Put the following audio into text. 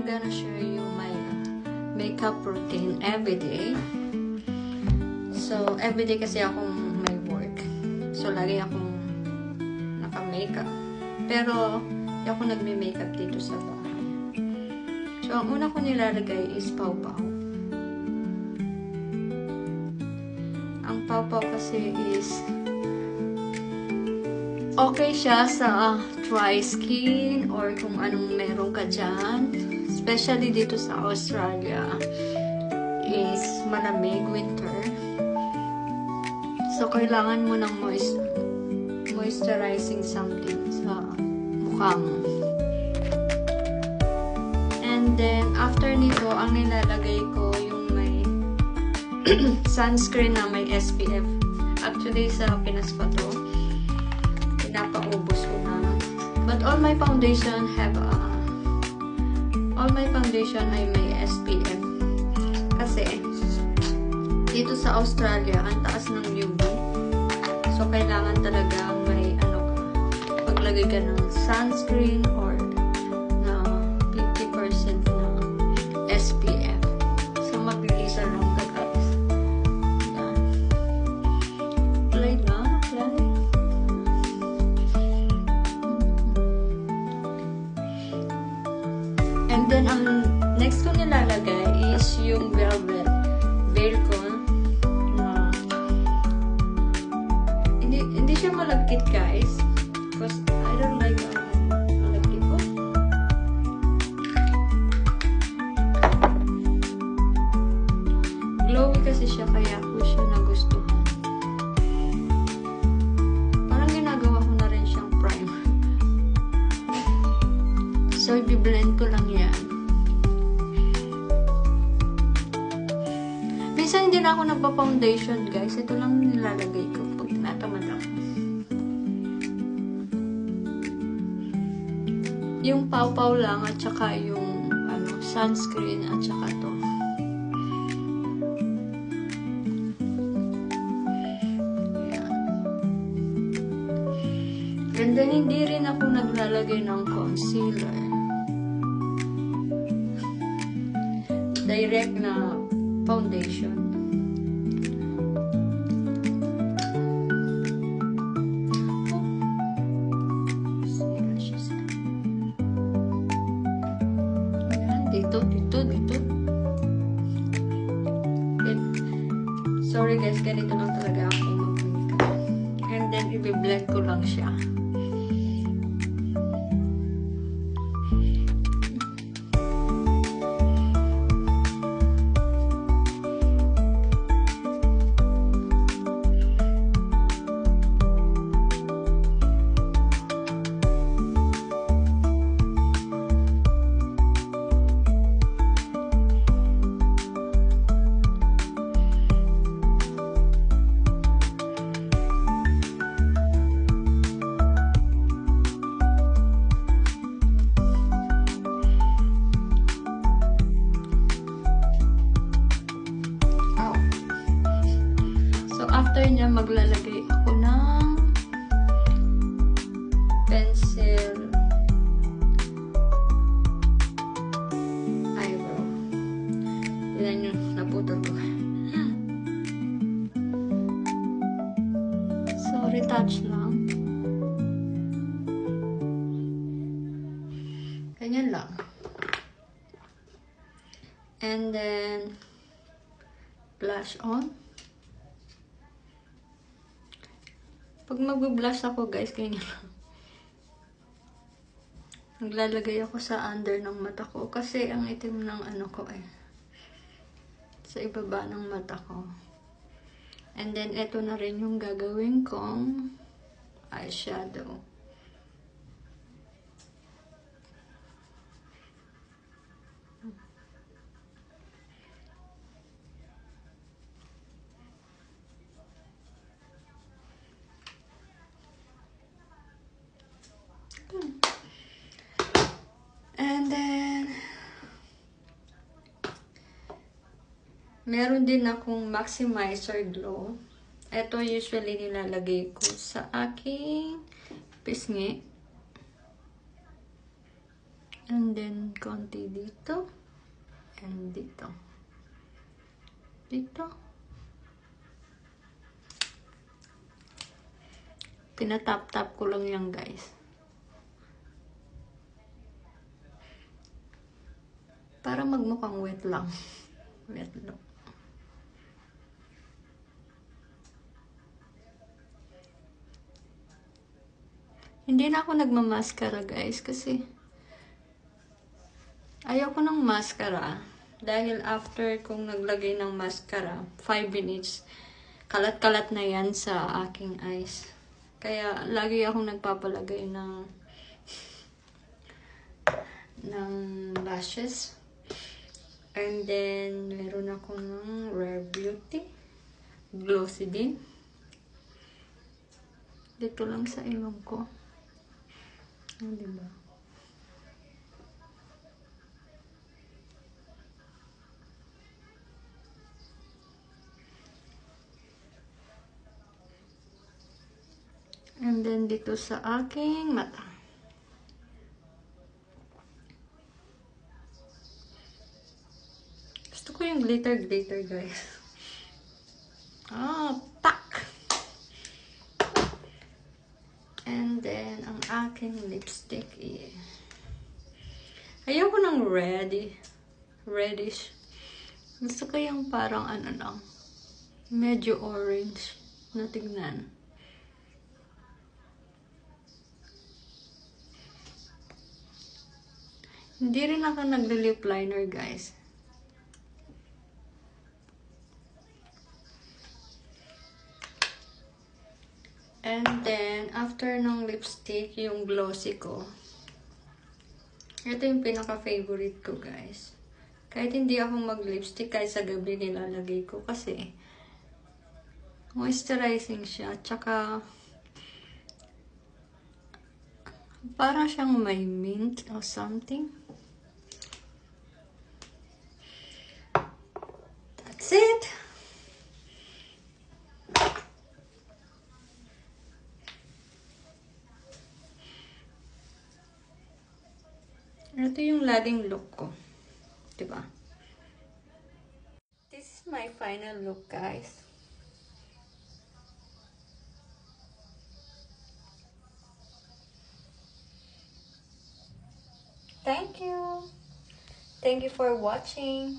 gonna share you my makeup routine everyday. So, everyday kasi akong may work. So, lagi akong naka-makeup. Pero, hindi ako nagme-makeup dito sa bahay. So, ang una ko nilalagay is pawpaw. Ang pawpaw kasi is okay siya sa dry skin or kung anong meron ka dyan. Especially dito sa Australia is malamig, winter. So, kailangan mo ng moisturizing something sa mukha mo. And then, after nito, ang nilalagay ko yung may sunscreen na may SPF. Actually, sa Pinas pa to. Pinapaubos ko na. But all my foundation ay may SPF. Kasi, dito sa Australia, ang taas ng UV. So, kailangan talaga may paglagay ka ng sunscreen or na 50% na SPF. So, maglilisa lang ka guys. Yan. Apply na. Apply. And then, ang next ko nilalagay is yung velvet veil ko. Hindi siya malagkit guys. Because I don't like malagkit ko. Glowy kasi siya kaya ko siya nagustuhan. Parang ginagawa ko na rin siyang primer. So, i-blend ko lang yan. Minsan hindi na ako nagpa-foundation guys. Ito lang nilalagay ko pag tinatamad ako. Yung pawpaw lang at saka yung sunscreen at saka to. Ayan. And then hindi rin ako naglalagay ng concealer. Direct na foundation. Dito. Sorry guys, ganito lang talaga ako mag-makeup. And then, i-blend ko lang siya. After niya, maglalagay ako ng pencil eyebrow. Tignan nyo, naputol ko. So, retouch lang. Ganyan lang. And then, blush on. Pag mag-blush ako, guys, ganyan lang. Naglalagay ako sa under ng mata ko. Kasi ang itim ng ko sa ibaba ng mata ko. And then, ito na rin yung gagawin kong eyeshadow. And then, meron din akong maximizer glow. Ito usually nilalagay ko sa aking pisngi. And then, konti dito. And dito. Dito. Pinatap-tap ko lang yan, guys. Para magmukhang wet lang. Wet look. Hindi na ako nagmamaskara, guys, kasi ayaw ko ng maskara. Dahil after kong naglagay ng maskara, 5 minutes, kalat-kalat na yan sa aking eyes. Kaya lagi akong nagpapalagay ng lashes. And then, meron ako ng Rare Beauty. Glossy din. Dito lang sa ilong ko. Diba? And then, dito sa aking mata. Gusto ko yung glitter, guys. Tak! And then, ang aking lipstick ayoko ng reddish. Gusto ko yung parang ano lang, medyo orange na tignan. Hindi rin ako nagli-lip liner, guys. And then, after ng lipstick, yung glossy ko. Ito yung pinaka-favorite ko, guys. Kahit hindi ako mag-lipstick, kahit sa gabi nilalagay ko kasi moisturizing siya. Tsaka, parang siyang may mint or something. That's it! Ito yung laging look ko. Diba? This is my final look, guys. Thank you. Thank you for watching.